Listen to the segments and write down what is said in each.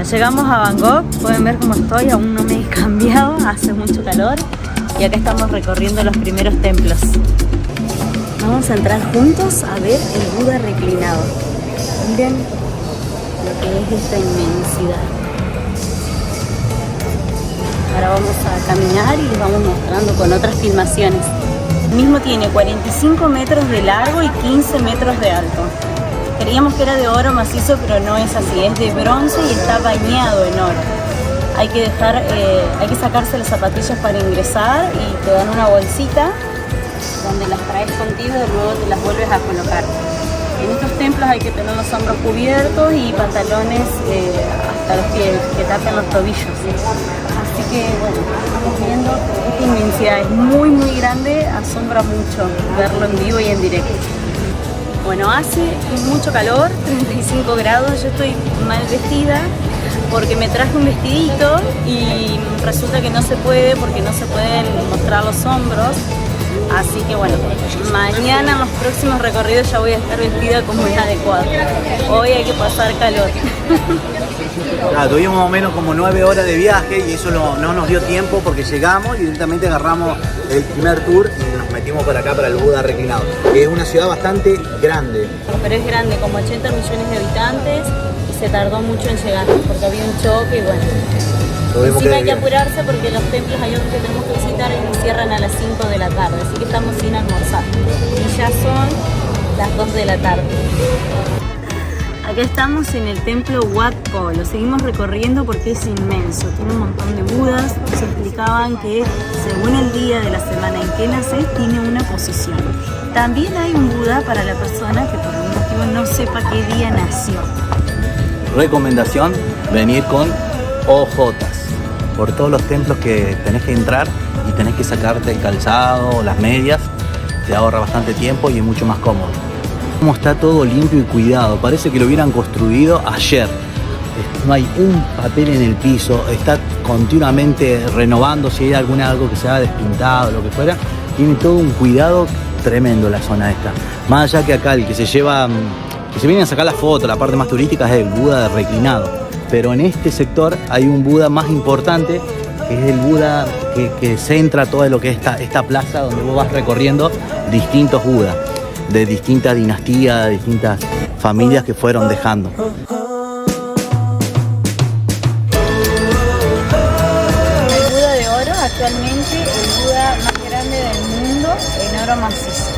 Bueno, llegamos a Bangkok, pueden ver cómo estoy, aún no me he cambiado, hace mucho calor y acá estamos recorriendo los primeros templos. Vamos a entrar juntos a ver el Buda reclinado. Miren lo que es esta inmensidad. Ahora vamos a caminar y les vamos mostrando con otras filmaciones. El mismo tiene 45 metros de largo y 15 metros de alto. Creíamos que era de oro macizo, pero no es así, es de bronce y está bañado en oro. Hay que sacarse las zapatillas para ingresar y te dan una bolsita donde las traes contigo y luego te las vuelves a colocar. En estos templos hay que tener los hombros cubiertos y pantalones hasta los pies, que tapen los tobillos. Así que bueno, estamos viendo esta inmensidad, es muy muy grande, asombra mucho verlo en vivo y en directo. Bueno, hace mucho calor, 35 grados, yo estoy mal vestida porque me traje un vestidito y resulta que no se puede porque no se pueden mostrar los hombros. Así que bueno, mañana en los próximos recorridos ya voy a estar vestida como es adecuado. Hoy hay que pasar calor. Claro, tuvimos más o menos como 9 horas de viaje y eso no nos dio tiempo porque llegamos y directamente agarramos el primer tour y nos metimos para acá, para el Buda reclinado, que es una ciudad bastante grande. Pero es grande, como 80 millones de habitantes y se tardó mucho en llegar porque había un choque y bueno. Encima hay que apurarse porque los templos hay otros que tenemos que visitar y cierran a las 5 de la tarde, así que estamos sin almorzar. Y ya son las 2 de la tarde. Acá estamos en el templo Wat Po, lo seguimos recorriendo porque es inmenso, tiene un montón de budas. Nos explicaban que según el día de la semana en que naces tiene una posición. También hay un Buda para la persona que por algún motivo no sepa qué día nació. Recomendación, venir con ojotas por todos los templos que tenés que entrar y tenés que sacarte el calzado, las medias, te ahorra bastante tiempo y es mucho más cómodo. Como está todo limpio y cuidado, parece que lo hubieran construido ayer. No hay un papel en el piso, está continuamente renovando si hay algo que se ha despintado, lo que fuera. Tiene todo un cuidado tremendo la zona esta. Más allá que acá el que se vienen a sacar la foto, la parte más turística es el Buda reclinado. Pero en este sector hay un Buda más importante, que es el Buda que centra todo lo que es esta plaza donde vos vas recorriendo distintos Budas, de distintas dinastías, de distintas familias que fueron dejando. El Buda de oro, actualmente el Buda más grande del mundo en oro macizo.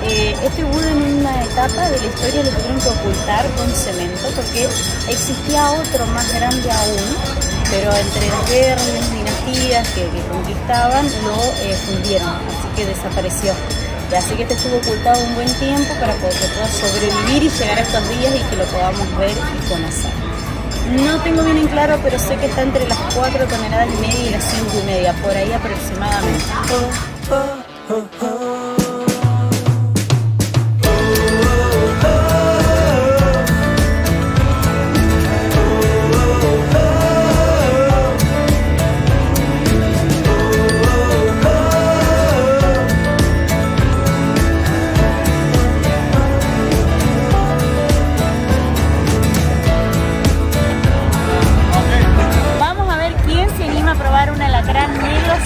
Este Buda en una etapa de la historia lo tuvieron que ocultar con cemento porque existía otro más grande aún, pero entre las guerras y las dinastías que conquistaban lo fundieron, así que desapareció. Y así que este estuvo ocultado un buen tiempo para que pueda sobrevivir y llegar a estos días y que lo podamos ver y conocer. No tengo bien en claro, pero sé que está entre las 4,5 toneladas y las 5,5, por ahí aproximadamente.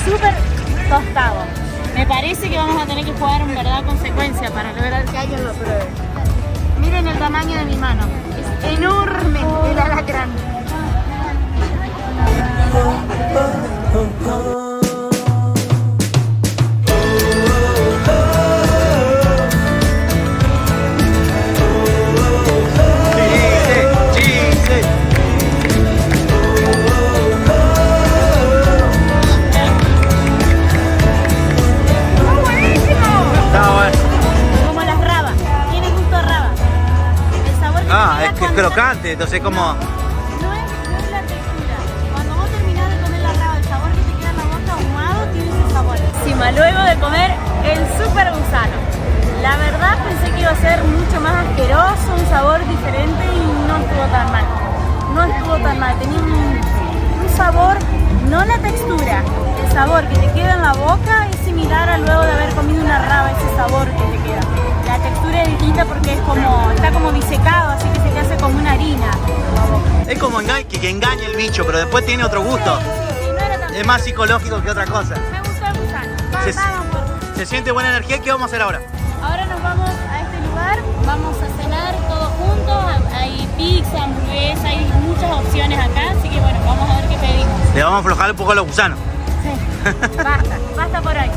Súper tostado. Me parece que vamos a tener que jugar en verdad consecuencia para lograr que alguien lo pruebe. Miren el tamaño de mi mano. Es enorme el alacrán. Crocante, entonces como... No es la textura. Cuando vos terminás de comer la raba, el sabor que te queda en la boca ahumado tiene ese sabor. Encima, luego de comer el super gusano. La verdad pensé que iba a ser mucho más asqueroso, un sabor diferente y no estuvo tan mal. No estuvo tan mal, tenía un sabor, no la textura, el sabor que te queda en la boca es similar a luego de haber comido una raba, ese sabor que te queda. La textura es distinta porque es como, está como disecado, así que se te hace como una harina. Es como que engaña el bicho, pero después tiene otro gusto. Sí, no era tan Es más psicológico que otra cosa. Me gustó el gusano. Vamos por... Se siente buena energía. ¿Qué vamos a hacer ahora? Ahora nos vamos a este lugar, vamos a cenar todos juntos. Hay pizza, hamburguesa, hay muchas opciones acá, así que bueno, vamos a ver qué pedimos. Le vamos a aflojar un poco a los gusanos. Sí, basta por ahí.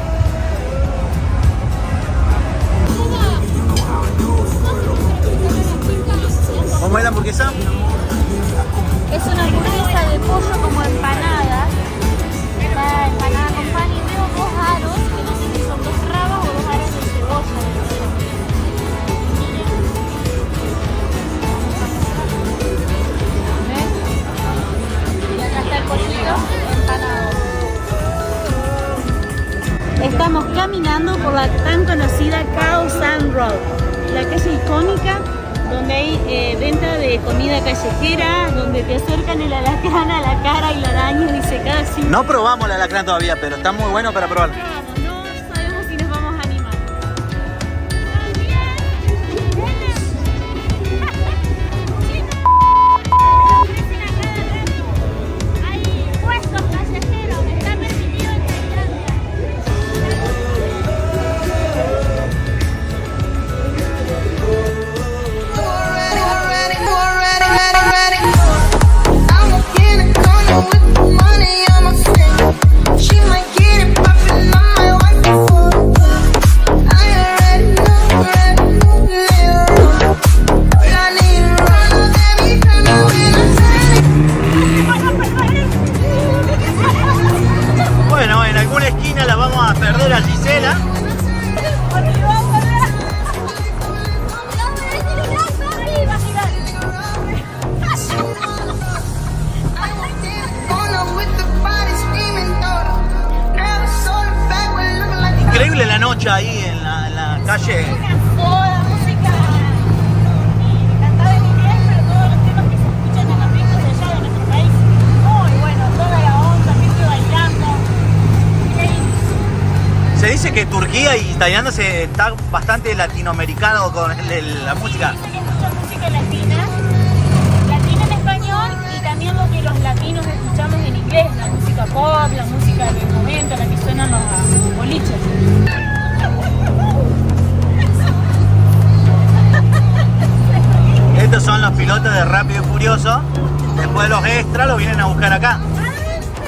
¿Cómo es la hamburguesa? Es una hamburguesa de pollo como empanada. Está empanada con pan y veo dos aros, que no sé si son dos rabas o dos aros de cebolla. ¿Ves? Y acá está el pollito empanado. Estamos caminando por la tan conocida Khao San Road, la calle icónica donde hay venta de comida callejera, donde te acercan el alacrán a la cara y la araña disecada así. No probamos el alacrán todavía, pero está muy bueno para probarlo. No sabemos si nos vamos a animar. Hay puestos callejeros, está permitido en Tailandia. Bueno, en alguna esquina la vamos a perder a Gisela. Increíble la noche ahí en la calle. Toda música cantada en inglés, pero todos los temas que se escuchan en las pistas de allá de nuestro país. Muy bueno, toda la onda, gente bailando. Increíble. Se dice que Turquía y Tailandia está bastante latinoamericano con la música. Dice que es mucha música latina, latina en español y también lo que los latinos escuchamos en inglés, la música pop, la música del momento, la que suenan los boliches. Estos son los pilotos de Rápido y Furioso. Después los extras los vienen a buscar acá.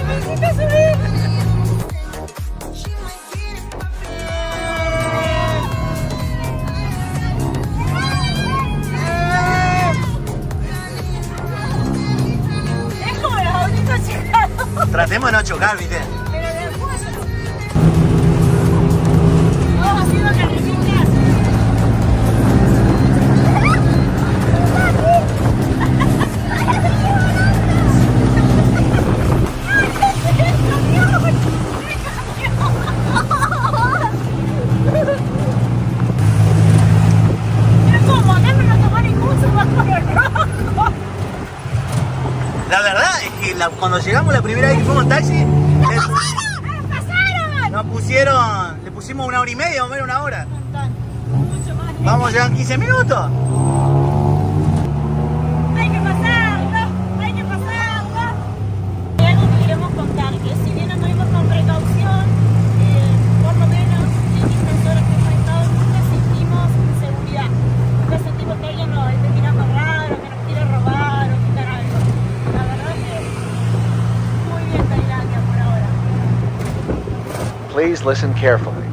¡Necesito subir! Es como los autitos chicanos. Tratemos de no chocar, ¿viste? Pero de apoyo. Vamos haciendo carreritas. La verdad es que cuando llegamos la primera vez que fuimos en taxi, le pusimos 1 hora y media o menos 1 hora. Mucho más. Vamos a llegar en 15 minutos. Hay que pasarlo, hay que pasarlo. Hay algo que queremos contar, que si bien anduvimos con precaución, por lo menos en estas horas que hemos estado, nunca sentimos inseguridad. Nunca sentimos que alguien nos esté tirando raro, que nos quiere robar o quitar algo. La verdad que muy bien Tailandia por ahora. Please listen carefully.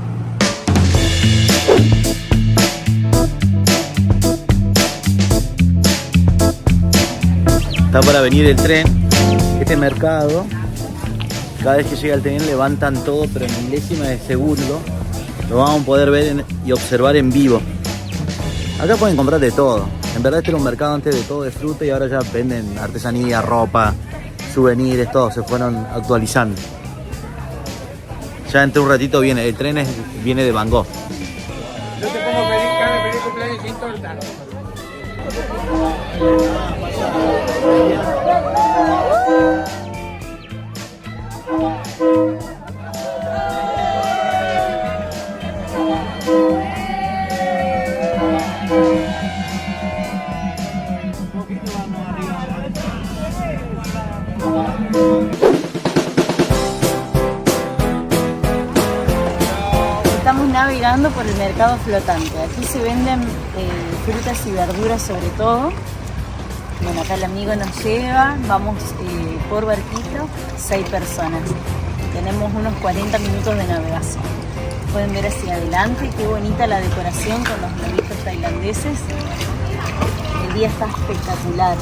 Está para venir el tren. Este mercado, cada vez que llega el tren levantan todo, pero en milésimas de segundo. Lo vamos a poder ver y observar en vivo. Acá pueden comprar de todo. En verdad este era un mercado antes de todo de fruta y ahora ya venden artesanía, ropa, souvenirs, todo. Se fueron actualizando. Ya entre un ratito viene, el tren viene de Bangkok. Yo te pongo feliz cumpleaños sin torta. Estamos navegando por el mercado flotante. Aquí se venden frutas y verduras sobre todo. Bueno, acá el amigo nos lleva, vamos por barquito, 6 personas. Tenemos unos 40 minutos de navegación. Pueden ver hacia adelante, qué bonita la decoración con los globitos tailandeses. El día está espectacular.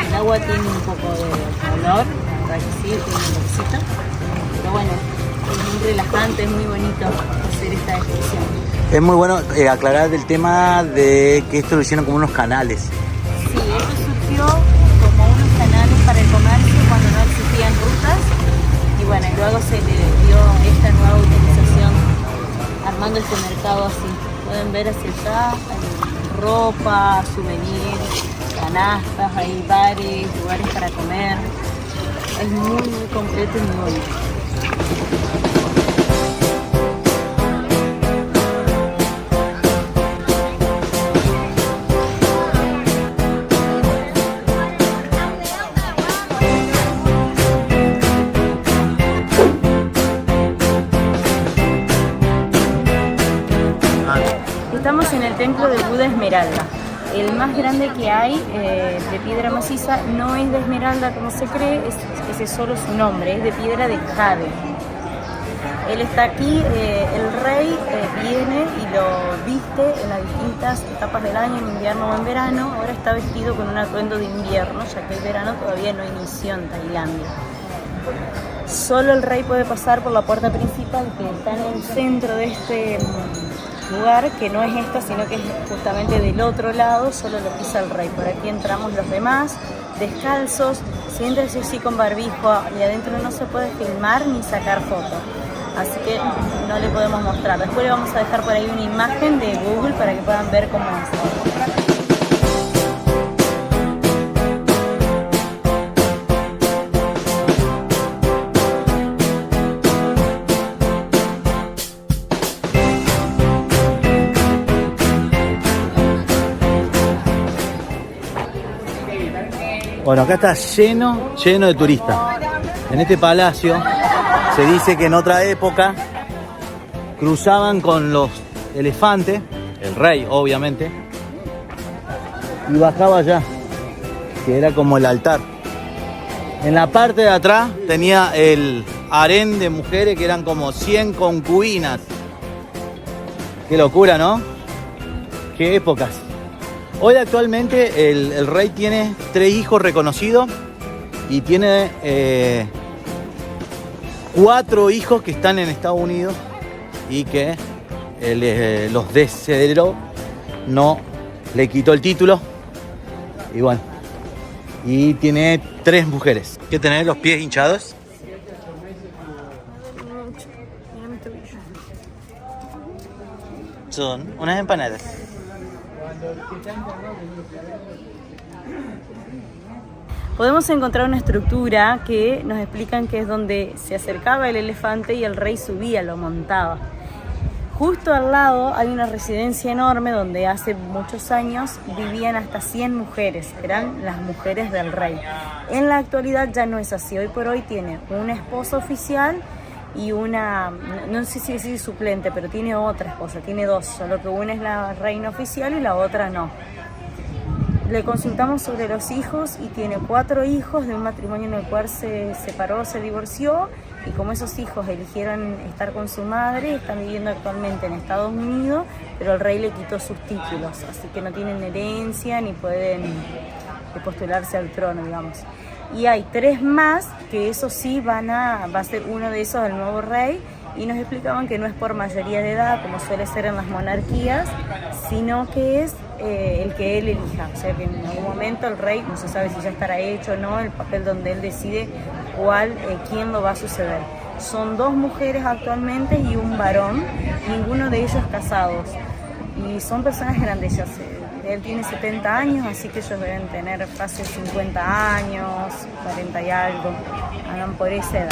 El agua tiene un poco de calor, la verdad que sí, tiene un bolsito. Pero bueno, es muy relajante, es muy bonito hacer esta excursión. Es muy bueno aclarar el tema de que esto lo hicieron como unos canales. Sí, esto surgió como unos canales para el comercio cuando no existían rutas. Y bueno, y luego se le dio esta nueva utilización armando este mercado así. Pueden ver hacia allá, hay ropa, souvenirs, canastas, hay bares, lugares para comer. Es muy completo y muy bonito. Estamos en el templo de Buda Esmeralda, el más grande que hay de piedra maciza. No es de esmeralda como se cree, ese es solo su nombre, es de piedra de jade. Él está aquí, el rey viene y lo viste en las distintas etapas del año, en invierno o en verano. Ahora está vestido con un atuendo de invierno, ya que el verano todavía no inició en Tailandia. Solo el rey puede pasar por la puerta principal, que está en el centro de este lugar, que no es esta, sino que es justamente del otro lado, solo lo pisa el rey. Por aquí entramos los demás, descalzos, siéntese así con barbijo, y adentro no se puede filmar ni sacar fotos, así que no le podemos mostrar. Después le vamos a dejar por ahí una imagen de Google para que puedan ver cómo es. Bueno, acá está lleno de turistas. En este palacio se dice que en otra época cruzaban con los elefantes, el rey obviamente, y bajaba allá, que era como el altar. En la parte de atrás tenía el harén de mujeres que eran como 100 concubinas. Qué locura, ¿no? Qué épocas. Hoy actualmente el rey tiene 3 hijos reconocidos y tiene 4 hijos que están en Estados Unidos y que los desheredó, no le quitó el título. Y bueno, y tiene 3 mujeres. ¿Qué tenés, los pies hinchados? Son unas empanadas. Podemos encontrar una estructura que nos explican que es donde se acercaba el elefante y el rey subía, lo montaba. Justo al lado hay una residencia enorme donde hace muchos años vivían hasta 100 mujeres, eran las mujeres del rey. En la actualidad ya no es así, hoy por hoy tiene una esposa oficial y una, no sé si es suplente, pero tiene otra esposa, tiene 2, solo que una es la reina oficial y la otra no. Le consultamos sobre los hijos y tiene 4 hijos de un matrimonio en el cual se separó, se divorció, y como esos hijos eligieron estar con su madre, están viviendo actualmente en Estados Unidos, pero el rey le quitó sus títulos, así que no tienen herencia ni pueden postularse al trono, digamos. Y hay 3 más que eso sí va a ser uno de esos el nuevo rey, y nos explicaban que no es por mayoría de edad como suele ser en las monarquías, sino que es el que él elija, o sea que en algún momento el rey, no se sabe si ya estará hecho o no, el papel donde él decide quién lo va a suceder. Son 2 mujeres actualmente y un varón, ninguno de ellos casados, y son personas grandes ya. Él tiene 70 años, así que ellos deben tener fácil 50 años, 40 y algo, andan por esa edad.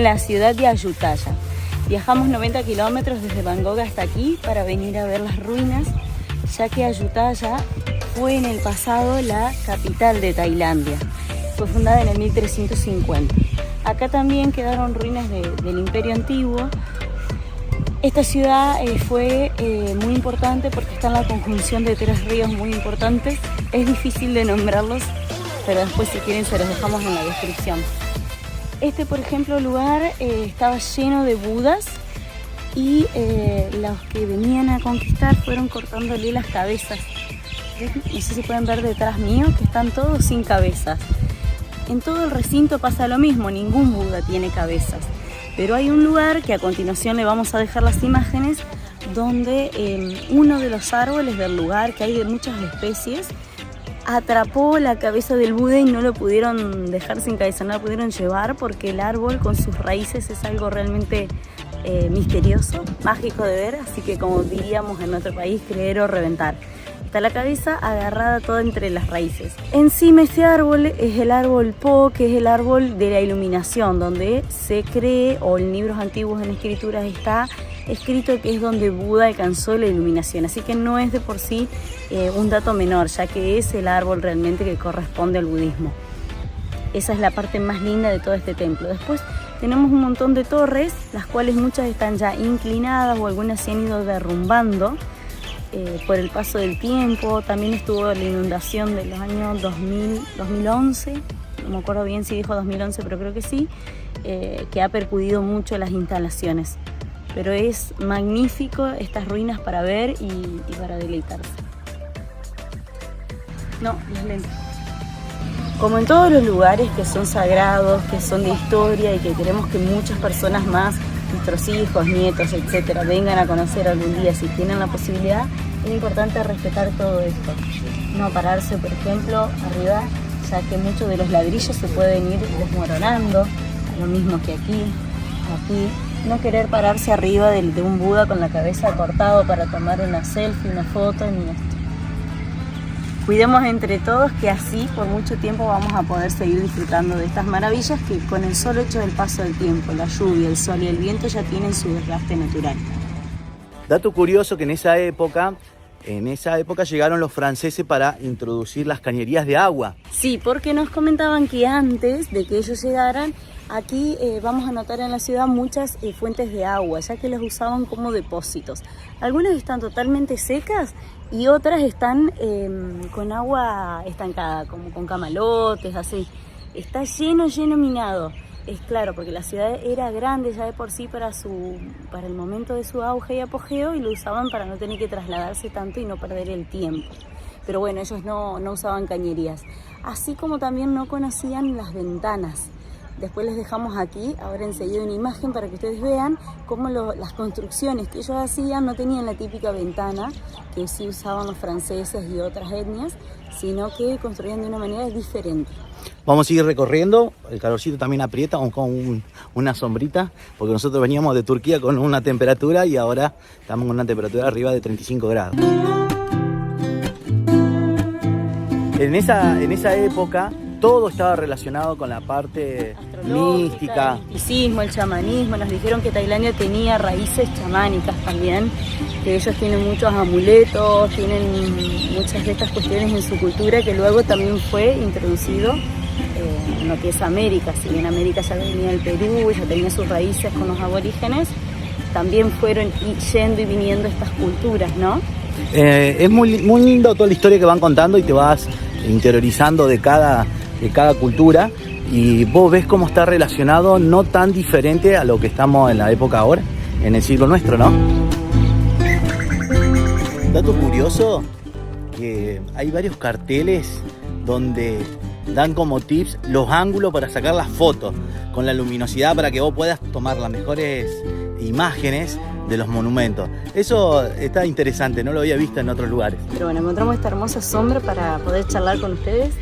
la ciudad de Ayutthaya. Viajamos 90 kilómetros desde Bangkok hasta aquí para venir a ver las ruinas, ya que Ayutthaya fue en el pasado la capital de Tailandia. Fue fundada en el 1350. Acá también quedaron ruinas del Imperio Antiguo. Esta ciudad fue muy importante porque está en la conjunción de 3 ríos muy importantes. Es difícil de nombrarlos, pero después si quieren se los dejamos en la descripción. Este, por ejemplo, lugar estaba lleno de budas y los que venían a conquistar fueron cortándole las cabezas. No sé si pueden ver detrás mío que están todos sin cabezas. En todo el recinto pasa lo mismo, ningún Buda tiene cabezas. Pero hay un lugar que a continuación le vamos a dejar las imágenes donde uno de los árboles del lugar, que hay de muchas especies, atrapó la cabeza del Buda y no lo pudieron dejar sin cabeza, no la pudieron llevar porque el árbol con sus raíces es algo realmente misterioso, mágico de ver, así que como diríamos en nuestro país, creer o reventar. Está la cabeza agarrada toda entre las raíces. Encima este árbol es el árbol Po, que es el árbol de la iluminación, donde se cree, o en libros antiguos en escrituras está escrito que es donde Buda alcanzó la iluminación, así que no es de por sí un dato menor, ya que es el árbol realmente que corresponde al budismo. Esa es la parte más linda de todo este templo. Después tenemos un montón de torres, las cuales muchas están ya inclinadas o algunas se han ido derrumbando por el paso del tiempo. También estuvo la inundación de los años 2011, no me acuerdo bien si dijo 2011, pero creo que sí, que ha perjudido mucho las instalaciones. Pero es magnífico estas ruinas para ver y para deleitarse. No, las lentes. Como en todos los lugares que son sagrados, que son de historia y que queremos que muchas personas más, nuestros hijos, nietos, etcétera, vengan a conocer algún día si tienen la posibilidad, es importante respetar todo esto. No pararse, por ejemplo, arriba, ya que muchos de los ladrillos se pueden ir desmoronando, lo mismo que aquí. No querer pararse arriba de un Buda con la cabeza cortada para tomar una selfie, una foto, ni esto. Cuidemos entre todos que así por mucho tiempo vamos a poder seguir disfrutando de estas maravillas que con el solo hecho del paso del tiempo, la lluvia, el sol y el viento ya tienen su desgaste natural. Dato curioso que en esa época llegaron los franceses para introducir las cañerías de agua. Sí, porque nos comentaban que antes de que ellos llegaran, aquí vamos a notar en la ciudad muchas fuentes de agua, ya que las usaban como depósitos. Algunas están totalmente secas y otras están con agua estancada, como con camalotes, así. Está lleno minado. Es claro, porque la ciudad era grande ya de por sí para el momento de su auge y apogeo, y lo usaban para no tener que trasladarse tanto y no perder el tiempo. Pero bueno, ellos no usaban cañerías. Así como también no conocían las ventanas. Después les dejamos aquí, ahora enseguida, una imagen para que ustedes vean cómo las construcciones que ellos hacían no tenían la típica ventana que sí usaban los franceses y otras etnias, sino que construían de una manera diferente. Vamos a seguir recorriendo, el calorcito también aprieta, vamos con una sombrita, porque nosotros veníamos de Turquía con una temperatura y ahora estamos con una temperatura arriba de 35 grados. En esa época todo estaba relacionado con la parte mística. El misticismo, el chamanismo. Nos dijeron que Tailandia tenía raíces chamánicas también, que ellos tienen muchos amuletos, tienen muchas de estas cuestiones en su cultura, que luego también fue introducido en lo que es América. Si bien América ya venía del Perú, ya tenía sus raíces con los aborígenes, también fueron yendo y viniendo estas culturas, ¿no? Es muy lindo toda la historia que van contando y te vas interiorizando de cada cultura, y vos ves cómo está relacionado, no tan diferente a lo que estamos en la época ahora, en el siglo nuestro, ¿no? Dato curioso, que hay varios carteles donde dan como tips los ángulos para sacar las fotos, con la luminosidad para que vos puedas tomar las mejores imágenes de los monumentos. Eso está interesante, no lo había visto en otros lugares. Pero bueno, encontramos esta hermosa sombra para poder charlar con ustedes.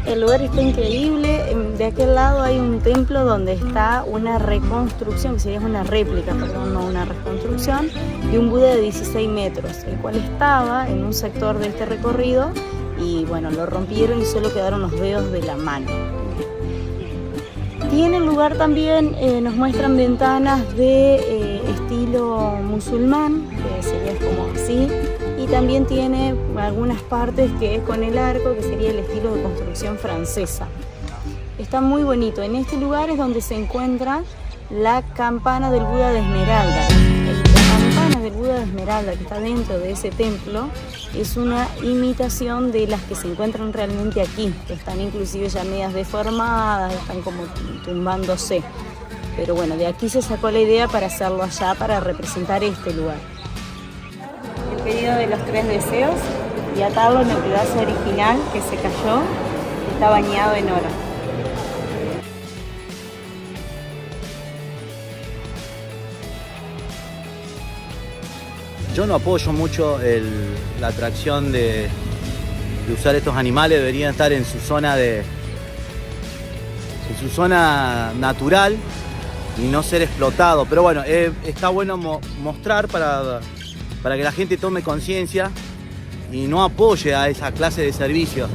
El lugar está increíble. De aquel lado hay un templo donde está una reconstrucción, que sería una réplica, perdón, no una reconstrucción, de un Buda de 16 metros, el cual estaba en un sector de este recorrido y bueno, lo rompieron y solo quedaron los dedos de la mano. Y en el lugar también nos muestran ventanas de estilo musulmán, que sería como así, y también tiene algunas partes que es con el arco, que sería el estilo de construcción francesa. Está muy bonito. En este lugar es donde se encuentra la campana del Buda de Esmeralda. La campana del Buda de Esmeralda que está dentro de ese templo es una imitación de las que se encuentran realmente aquí, que están inclusive ya medias deformadas, están como tumbándose. Pero bueno, de aquí se sacó la idea para hacerlo allá, para representar este lugar. El pedido de los 3 deseos y atarlo en el pedazo original que se cayó, está bañado en oro. Yo no apoyo mucho la atracción de usar estos animales, deberían estar en su zona natural y no ser explotados. Pero bueno, está bueno mostrar para que la gente tome conciencia y no apoye a esa clase de servicios.